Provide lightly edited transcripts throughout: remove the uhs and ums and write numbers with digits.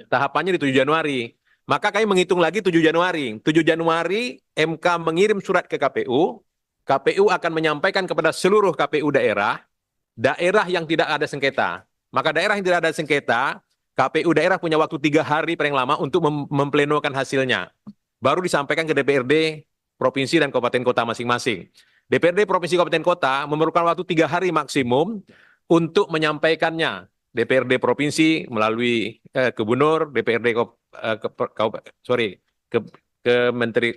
Tahapannya di 7 Januari. Maka kami menghitung lagi 7 Januari. 7 Januari MK mengirim surat ke KPU. KPU akan menyampaikan kepada seluruh KPU daerah yang tidak ada sengketa. Maka daerah yang tidak ada sengketa, KPU daerah punya waktu 3 hari paling lama untuk memplenokan hasilnya. Baru disampaikan ke DPRD provinsi dan kabupaten kota masing-masing. DPRD provinsi kabupaten kota memerlukan waktu 3 hari maksimum untuk menyampaikannya. DPRD provinsi melalui gubernur, DPRD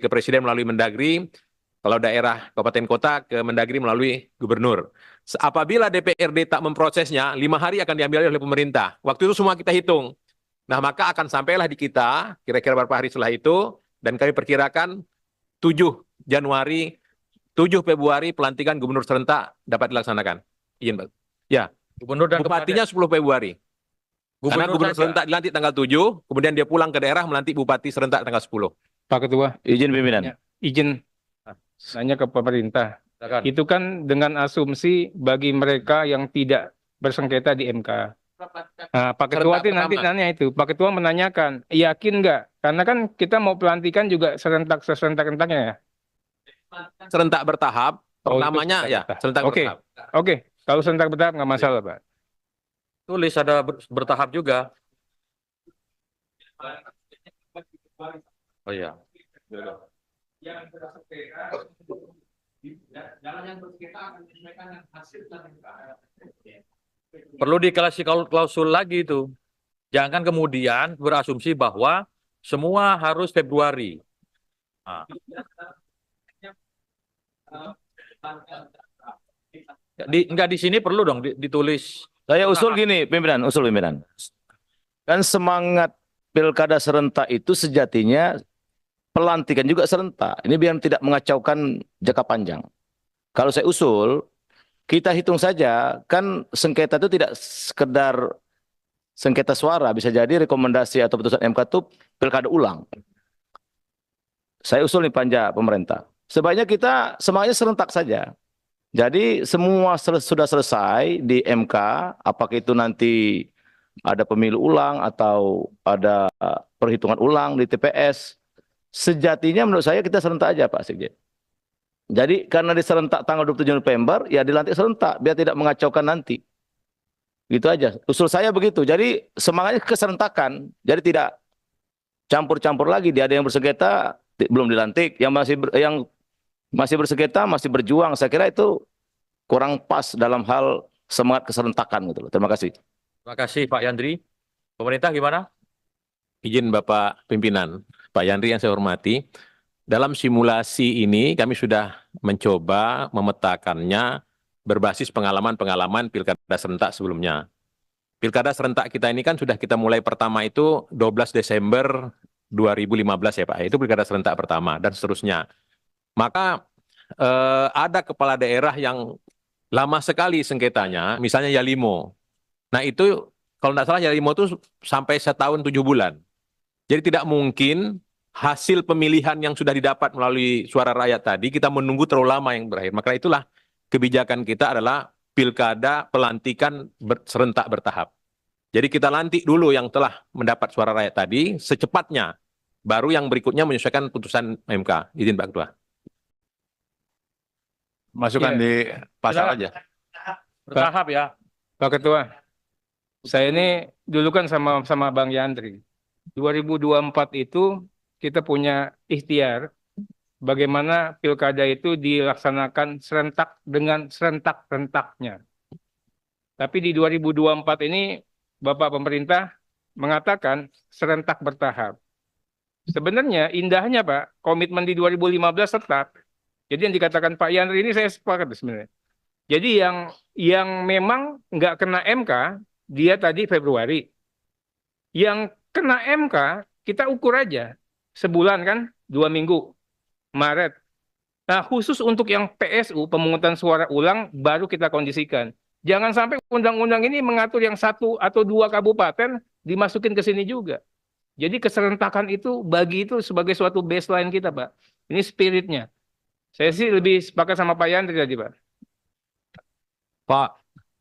ke presiden melalui Mendagri, kalau daerah kabupaten kota ke Mendagri melalui gubernur. Apabila DPRD tak memprosesnya, 5 hari akan diambil oleh pemerintah. Waktu itu semua kita hitung. Nah, maka akan sampailah di kita, kira-kira beberapa hari setelah itu, dan kami perkirakan 7 Januari, 7 Februari pelantikan gubernur serentak dapat dilaksanakan. Izin, Pak. Ya, Gubernur dan bupatinya 10 Februari. Karena gubernur serentak dilantik tanggal 7, kemudian dia pulang ke daerah melantik bupati serentak tanggal 10. Pak Ketua, Izin pimpinan. izin nanya ke pemerintah. Silakan. Itu kan dengan asumsi bagi mereka yang tidak bersengketa di MK. Nah, Pak Ketua nanti nanya itu. Pak Ketua menanyakan, yakin nggak? Karena kan kita mau pelantikan juga serentak-rentaknya ya. Serentak bertahap, pertamanya itu ya serentak Oke. bertahap. Oke, kalau serentak bertahap nggak masalah, Pak. Tulis ada bertahap juga. Oh iya. Perlu dikasih klausul lagi itu. Jangan kemudian berasumsi bahwa semua harus Februari. Nah. Enggak di sini perlu dong ditulis. Saya usul gini, pimpinan, usul pimpinan. Kan semangat pilkada serentak itu sejatinya pelantikan juga serentak. Ini biar tidak mengacaukan jangka panjang. Kalau saya usul, kita hitung saja, kan sengketa itu tidak sekedar sengketa suara, bisa jadi rekomendasi atau putusan MK itu pilkada ulang. Saya usul nih panja pemerintah. Sebaiknya kita semuanya serentak saja. Jadi semua sudah selesai di MK, apakah itu nanti ada pemilu ulang atau ada perhitungan ulang di TPS. Sejatinya menurut saya kita serentak aja Pak Sekjen. Jadi karena diserentak tanggal 27 November, ya dilantik serentak biar tidak mengacaukan nanti. Gitu aja. Usul saya begitu. Jadi semangatnya keserentakan. Jadi tidak campur-campur lagi. Dia ada yang bersengketa belum dilantik, yang masih bersengketa masih berjuang. Saya kira itu kurang pas dalam hal semangat keserentakan gitu loh. Terima kasih. Terima kasih Pak Yandri. Pemerintah gimana? Izin Bapak Pimpinan, Pak Yandri yang saya hormati, dalam simulasi ini kami sudah mencoba memetakannya berbasis pengalaman-pengalaman pilkada serentak sebelumnya. Pilkada serentak kita ini kan sudah kita mulai pertama itu 12 Desember 2015 ya Pak, itu pilkada serentak pertama dan seterusnya. Maka ada kepala daerah yang lama sekali sengketanya, misalnya Yalimo. Nah itu kalau tidak salah Yalimo itu sampai 1 tahun 7 bulan. Jadi tidak mungkin hasil pemilihan yang sudah didapat melalui suara rakyat tadi kita menunggu terlalu lama yang berakhir. Maka itulah kebijakan kita adalah pilkada pelantikan serentak bertahap. Jadi kita lantik dulu yang telah mendapat suara rakyat tadi secepatnya. Baru yang berikutnya menyesuaikan putusan MK. Izin Pak Ketua. Masukkan di pasal aja. Bertahap ya. Pak Ketua, saya ini dulu kan sama Bang Yandri. 2024 itu kita punya ikhtiar bagaimana pilkada itu dilaksanakan serentak dengan serentak-rentaknya. Tapi di 2024 ini Bapak pemerintah mengatakan serentak bertahap. Sebenarnya indahnya Pak, komitmen di 2015 tetap. Jadi yang dikatakan Pak Yandri ini saya sepakat sebenarnya. Jadi yang memang nggak kena MK, dia tadi Februari. Yang kena MK, kita ukur aja. Sebulan kan, 2 minggu, Maret. Nah khusus untuk yang PSU, pemungutan suara ulang, baru kita kondisikan. Jangan sampai undang-undang ini mengatur yang 1 atau 2 kabupaten dimasukin ke sini juga. Jadi keserentakan itu bagi itu sebagai suatu baseline kita Pak. Ini spiritnya. Saya sih lebih sepakat sama Pak Yandri tadi Pak. Pak,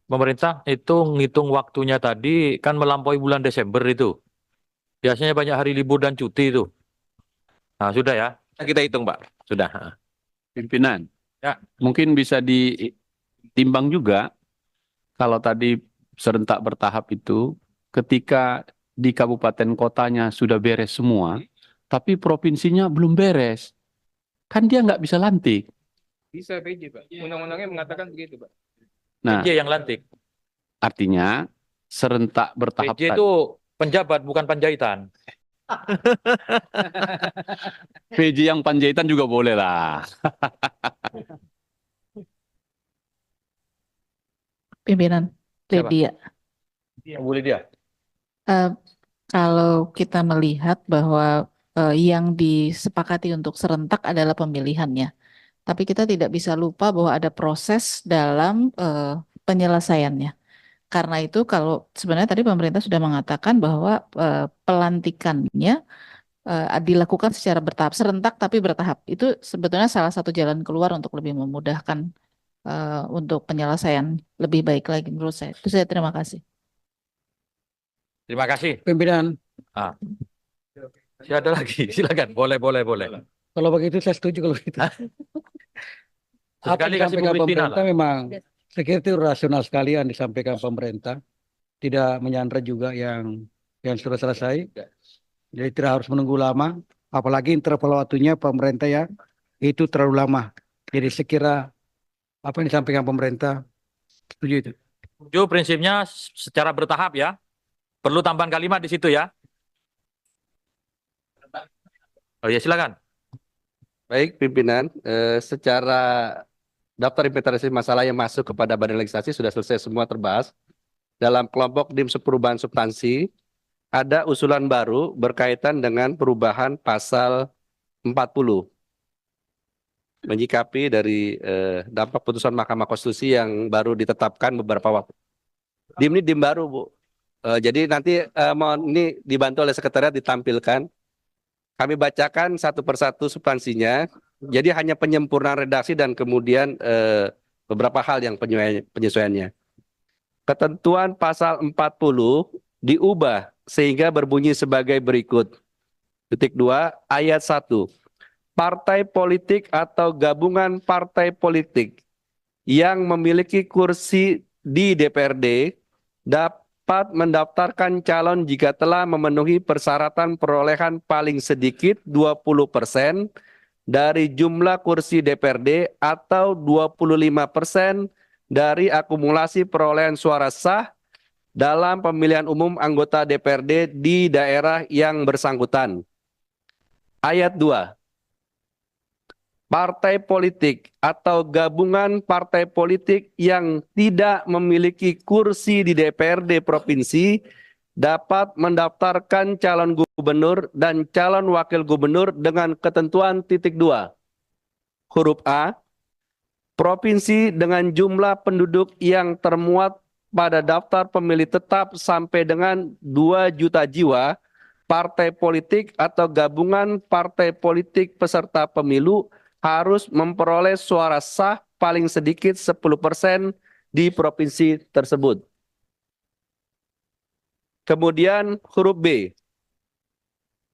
pemerintah itu ngitung waktunya tadi kan melampaui bulan Desember itu. Biasanya banyak hari libur dan cuti itu. Nah, sudah ya. Kita hitung, Pak. Sudah. Pimpinan, Ya. mungkin bisa ditimbang juga kalau tadi serentak bertahap itu ketika di kabupaten kotanya sudah beres semua, tapi provinsinya belum beres, kan dia nggak bisa lantik. Bisa PJ, Pak. Undang-undangnya mengatakan begitu, Pak. Nah, PJ yang lantik. artinya serentak bertahap PJ itu penjabat bukan panjaitan. PJ yang Panjaitan juga boleh lah. Pimpinan Siapa? Lydia. Boleh dia. Eh, Kalau kita melihat bahwa yang disepakati untuk serentak adalah pemilihannya, tapi kita tidak bisa lupa bahwa ada proses dalam penyelesaiannya. Karena itu kalau sebenarnya tadi pemerintah sudah mengatakan bahwa pelantikannya dilakukan secara bertahap, serentak tapi bertahap. Itu sebetulnya salah satu jalan keluar untuk lebih memudahkan untuk penyelesaian lebih baik lagi menurut saya. Itu saya terima kasih. Terima kasih. Pimpinan, Ada lagi, silakan. Boleh. kalau begitu saya setuju kalau begitu. Apa Sekali yang kasih disampaikan publik final pemerintah lah. memang saya kira itu rasional sekali yang disampaikan pemerintah. Tidak menyandra juga yang sudah selesai. Jadi tidak harus menunggu lama. Apalagi interval waktunya pemerintah ya itu terlalu lama. Jadi sekira apa yang disampaikan pemerintah setuju itu. Setuju prinsipnya secara bertahap ya. Perlu tambahan kalimat di situ ya. Oh ya, silakan. Baik, pimpinan, secara daftar inventarisasi masalah yang masuk kepada Badan Legislasi sudah selesai semua terbahas. Dalam kelompok DIM perubahan substansi, ada usulan baru berkaitan dengan perubahan pasal 40. Menyikapi dari dampak putusan Mahkamah Konstitusi yang baru ditetapkan beberapa waktu. DIM ini DIM baru, Bu. Jadi nanti mohon ini dibantu oleh sekretariat ditampilkan. Kami bacakan satu persatu substansinya. Jadi hanya penyempurnaan redaksi dan kemudian beberapa hal yang penyesuaiannya. Ketentuan pasal 40 diubah sehingga berbunyi sebagai berikut. Titik 2 ayat 1. Partai politik atau gabungan partai politik yang memiliki kursi di DPRD dapat mendaftarkan calon jika telah memenuhi persyaratan perolehan paling sedikit 20% dari jumlah kursi DPRD atau 25% dari akumulasi perolehan suara sah dalam pemilihan umum anggota DPRD di daerah yang bersangkutan. Ayat 2. Partai politik atau gabungan partai politik yang tidak memiliki kursi di DPRD provinsi dapat mendaftarkan calon gubernur dan calon wakil gubernur dengan ketentuan titik 2. Huruf A. Provinsi dengan jumlah penduduk yang termuat pada daftar pemilih tetap sampai dengan 2 juta jiwa, partai politik atau gabungan partai politik peserta pemilu harus memperoleh suara sah paling sedikit 10% di provinsi tersebut. Kemudian huruf B.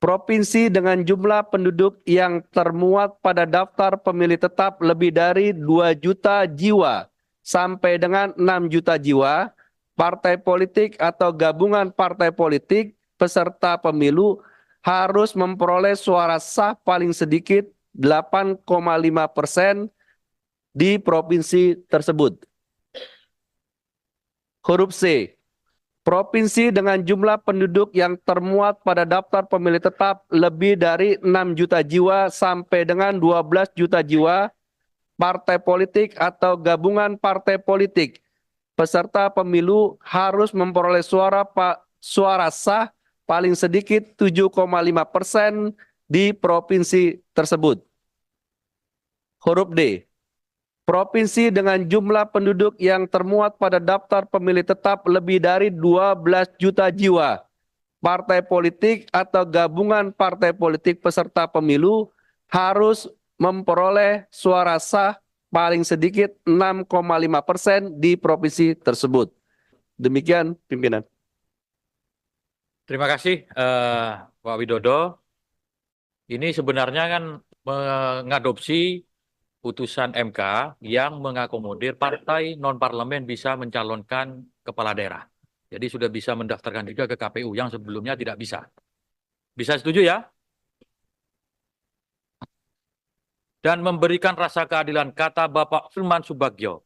Provinsi dengan jumlah penduduk yang termuat pada daftar pemilih tetap lebih dari 2 juta jiwa sampai dengan 6 juta jiwa, partai politik atau gabungan partai politik peserta pemilu harus memperoleh suara sah paling sedikit 8,5% di provinsi tersebut. Huruf C. Provinsi dengan jumlah penduduk yang termuat pada daftar pemilih tetap lebih dari 6 juta jiwa sampai dengan 12 juta jiwa, partai politik atau gabungan partai politik peserta pemilu harus memperoleh suara sah paling sedikit 7,5% di provinsi tersebut. Huruf D. Provinsi dengan jumlah penduduk yang termuat pada daftar pemilih tetap lebih dari 12 juta jiwa. Partai politik atau gabungan partai politik peserta pemilu harus memperoleh suara sah paling sedikit 6,5% di provinsi tersebut. Demikian, pimpinan. Terima kasih Pak Widodo. Ini sebenarnya kan mengadopsi putusan MK yang mengakomodir partai non-parlemen bisa mencalonkan kepala daerah. Jadi sudah bisa mendaftarkan juga ke KPU yang sebelumnya tidak bisa. Bisa setuju ya? Dan memberikan rasa keadilan, kata Bapak Firman Subagio.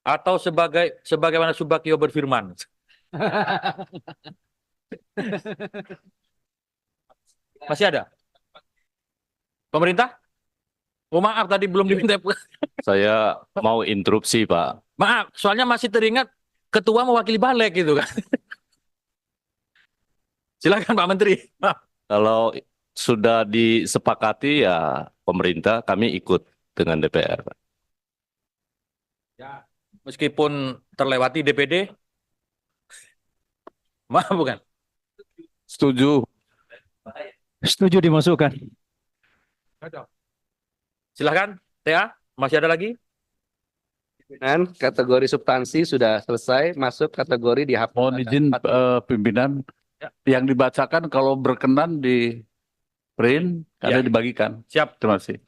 Atau sebagaimana Subagio berfirman. Masih ada? Pemerintah? Oh maaf tadi belum diminta. Saya mau interupsi, Pak. Maaf, soalnya masih teringat ketua mewakili balik gitu kan. Silakan Pak Menteri. Maaf. Kalau sudah disepakati ya pemerintah, kami ikut dengan DPR, Pak. Meskipun terlewati DPD, maaf bukan. Setuju. Setuju dimasukkan. Silakan, TA, masih ada lagi? Dan kategori substansi sudah selesai, masuk kategori dihapus. Mohon izin pimpinan, yang dibacakan kalau berkenan di print, ada Ya. dibagikan. Siap. Terima kasih.